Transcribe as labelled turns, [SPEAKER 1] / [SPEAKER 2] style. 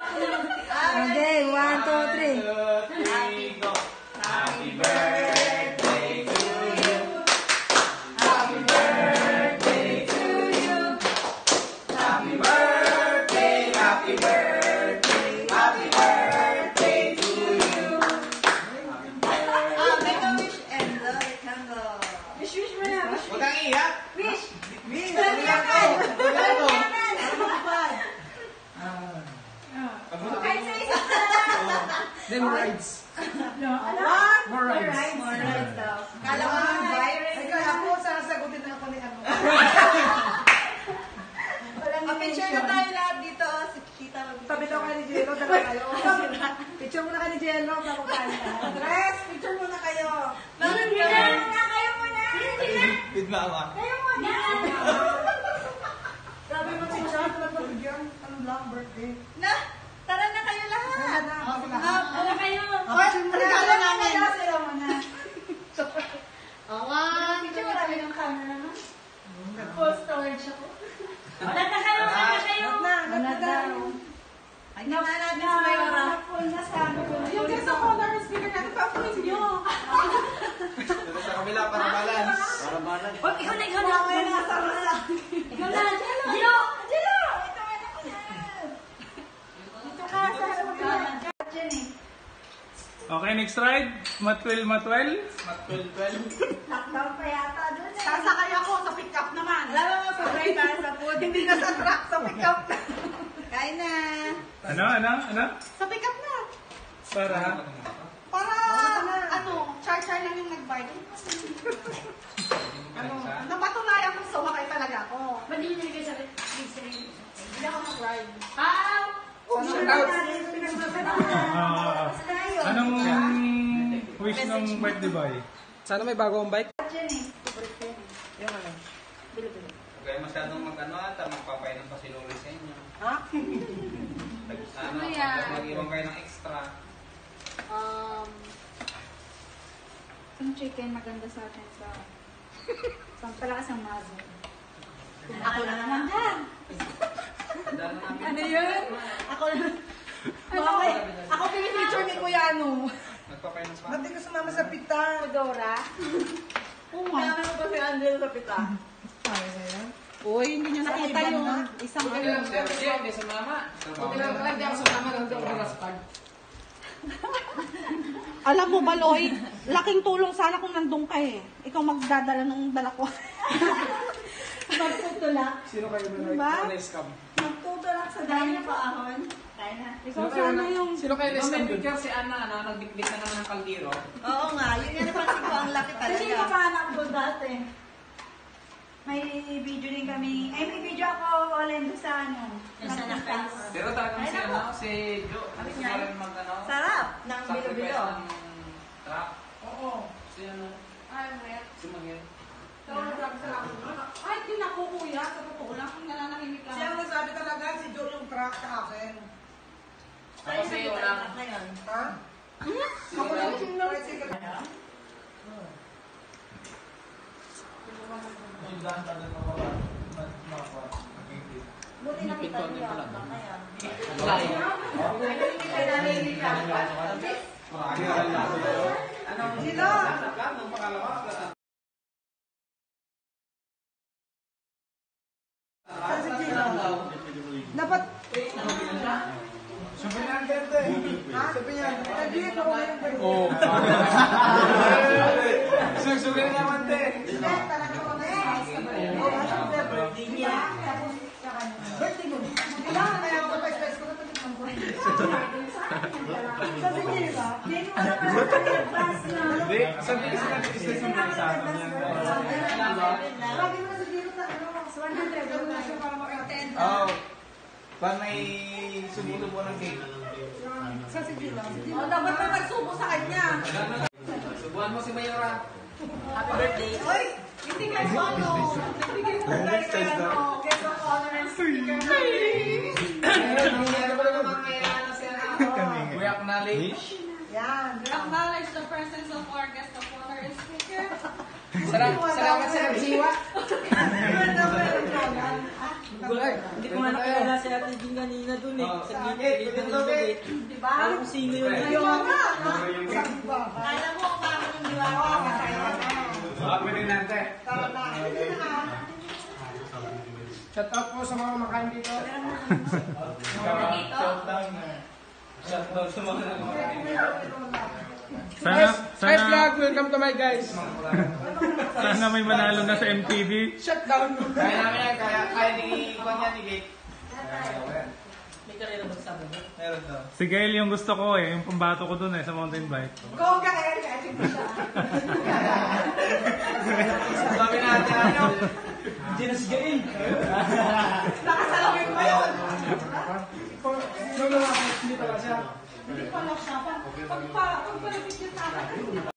[SPEAKER 1] Okay, 1, 2, 3.
[SPEAKER 2] Go. Happy birthday to you. Happy birthday to you. Happy birthday, happy birthday, happy birthday to you.
[SPEAKER 1] Make a wish and blow the candle. Wish mo na.
[SPEAKER 2] Huwag kang iyak.
[SPEAKER 1] Wish.
[SPEAKER 2] Wish.
[SPEAKER 3] Then rides.
[SPEAKER 1] More rides. More rides daw. Kala ko ng virus.
[SPEAKER 3] Ay, kaya po, sasagutin ako ni ano.
[SPEAKER 1] Picture na tayo lahat dito. Si Kita.
[SPEAKER 3] Sabi daw kayo ni Jello, dala kayo. Picture muna kayo ni Jello, bago tayo na. Andres, picture muna kayo.
[SPEAKER 1] Bakit kayo muna?
[SPEAKER 2] With mama.
[SPEAKER 1] Kayo muna.
[SPEAKER 3] Sabi mo si John, nagbibigyan. Anong lang, birthday?
[SPEAKER 1] Na, tara na kayo lahat.
[SPEAKER 3] Ano
[SPEAKER 1] kayo?
[SPEAKER 3] regalo namin. Sila muna.
[SPEAKER 1] Awan. Picture marami ng camera na. Full storage ako. Wala na kayo.
[SPEAKER 3] Wala daw.
[SPEAKER 1] Ay, na natin sa Mayora.
[SPEAKER 3] Full na sabi ko. Yung ganito ko na speaker natin, pa-full nyo.
[SPEAKER 2] Dito sa kabila para balance. Para balance.
[SPEAKER 1] Huwag, ikaw na. Ikaw na. Jello. Ito na ako na. Ito ka.
[SPEAKER 4] Okay, next ride. Matwell.
[SPEAKER 2] Mat 12.
[SPEAKER 1] Lockdown pa yata doon eh.
[SPEAKER 3] Sasakay ako sa pick-up naman.
[SPEAKER 1] Alam mo, pag-break tayo sa food.
[SPEAKER 3] Hindi na sa truck, sa pick-up na.
[SPEAKER 1] Kain na.
[SPEAKER 4] Ano?
[SPEAKER 3] Sa pick-up na.
[SPEAKER 4] Para?
[SPEAKER 3] Para, char-char lang yung nag-bike. Napatunayan kung sumakay talaga ako.
[SPEAKER 1] Ba't hindi nyo nilagay sa freezer?
[SPEAKER 3] Hindi ako mag-ride.
[SPEAKER 4] Anong wish ng birthday boy?
[SPEAKER 5] Sana may bago akong bike.
[SPEAKER 3] Yung ano?
[SPEAKER 2] Huwag kayo masyadong magpapainom pa sinuli sa inyo.
[SPEAKER 3] Ha?
[SPEAKER 2] Mag-iwan kayo ng extra.
[SPEAKER 6] Yung chicken maganda sa atin sa pampalakas ang maso.
[SPEAKER 1] Ako na naman ha.
[SPEAKER 6] Ano yun?
[SPEAKER 3] Ako pinipicture ni Kuya ano.
[SPEAKER 2] Magpapainom pa.
[SPEAKER 3] Ba't di ko sumama sa pita?
[SPEAKER 1] Dora.
[SPEAKER 3] Oo nga.
[SPEAKER 1] Kaya mo ba si Angel sa pita?
[SPEAKER 3] Sabi na yan.
[SPEAKER 6] Uy, hindi nyo nakita yung isang ano.
[SPEAKER 5] Hindi sa mama. Hindi ako sa mama ng raspag.
[SPEAKER 3] Alam mo ba, Lloyd? Laking tulong sana kung nandun ka eh. Ikaw magdadala ng dala ko.
[SPEAKER 1] Magtutulak.
[SPEAKER 5] Sino kayo ba?
[SPEAKER 3] Diba?
[SPEAKER 5] Na-scam.
[SPEAKER 1] Magtutulak sa dami ng paahon. Kaya na.
[SPEAKER 3] Ikaw sana yung...
[SPEAKER 5] Sino kayo na-scam? Picture si Ana na nagdikdik na naman ng kaldero.
[SPEAKER 1] Oo nga, yun yung napansin ko. Ang laki
[SPEAKER 6] Kasi
[SPEAKER 1] talaga.
[SPEAKER 6] kapanak ko dati. May video din kami. May video ako all-in sa ano.
[SPEAKER 1] Nasa nakas.
[SPEAKER 5] Pero talagang
[SPEAKER 1] Ay,
[SPEAKER 5] si
[SPEAKER 1] nako.
[SPEAKER 5] si Jo.
[SPEAKER 1] Sabi
[SPEAKER 5] Gusto
[SPEAKER 1] niya,
[SPEAKER 5] mo rin mag-ano?
[SPEAKER 1] Sarap ng
[SPEAKER 5] Sacrifice
[SPEAKER 1] bilo-bilo.
[SPEAKER 5] ng truck.
[SPEAKER 3] Oo.
[SPEAKER 5] Si ano? Si Mangel.
[SPEAKER 3] Ay, di na ko kuya. Sa totoo lang, kung nananahimik lang. Siya ang nagsabi talaga, si Joe yung truck sa akin.
[SPEAKER 1] Sa'yo
[SPEAKER 5] Kasi
[SPEAKER 1] na
[SPEAKER 5] wala.
[SPEAKER 1] ngayon.
[SPEAKER 3] Ha? Ako lang yung tricycle.
[SPEAKER 1] Buti nakita niyo ako ngayon.
[SPEAKER 3] Sino? Dapat...
[SPEAKER 2] Sabi niya ang ganda eh.
[SPEAKER 3] Sabi niya, hindi ako ngayon ba yun?
[SPEAKER 4] Oo.
[SPEAKER 2] Sugsugin naman din.
[SPEAKER 3] Hindi, talaga ako na yun. Oo, ano ba birthday niya? Tapos, birthday mo. Kailangan kaya ako pa-express ko na ito ko. Sabi niya, di ba?
[SPEAKER 6] Hindi mo alam na advance na.
[SPEAKER 4] Hindi, sabi kasi natin isa sa mga sa akin yan.
[SPEAKER 3] Lagi mo na sa dito na ano, 100. Gawin na siya para maka-attend.
[SPEAKER 2] Oo. Pag may sumusubo ng cake.
[SPEAKER 3] Sa si Gila. Oh, dapat may magsubo sa kanya.
[SPEAKER 5] Subuhan mo si Mayora.
[SPEAKER 1] Happy birthday.
[SPEAKER 3] Oy, hindi guys, ano? Bigay mo guys kay ano, guest of honor and speaker.
[SPEAKER 5] Ano ba naman kailangan na siya na? We acknowledge.
[SPEAKER 3] Yan.
[SPEAKER 6] Acknowledge the presence of our guest of honor and speaker.
[SPEAKER 5] Salamat sa nagsiwa.
[SPEAKER 3] Ano ba yung Hindi ko nga nakilala si Ate Jean kanina dun eh. Sa gate ng gate.
[SPEAKER 6] Diba?
[SPEAKER 3] Alam ko sino yun.
[SPEAKER 6] Ayun nga. Alam mo kung paano yung diwata.
[SPEAKER 2] Baka pwede natin.
[SPEAKER 5] Shout out po sa mga kumakain dito.
[SPEAKER 2] Shoutout sa mga
[SPEAKER 4] Sana,
[SPEAKER 5] Guys
[SPEAKER 4] sana,
[SPEAKER 5] vlog, welcome to my guys.
[SPEAKER 4] sana may manalo na sa MTV.
[SPEAKER 5] Shut down.
[SPEAKER 2] Kaya namin yan, kaya ni Kwan yan, ni Gate.
[SPEAKER 3] May karera ba sa mo?
[SPEAKER 2] Meron daw.
[SPEAKER 4] Si Gail yung gusto ko eh, yung pambato ko dun eh, sa mountain bike.
[SPEAKER 6] Go ka kaya kasi mo siya.
[SPEAKER 2] Sabi natin, ano?
[SPEAKER 3] Ginasgain.
[SPEAKER 6] Nakasalamin mo yun.
[SPEAKER 5] Hindi talaga siya.
[SPEAKER 6] Hindi pa lang siya. Pag palapit yun sa akin.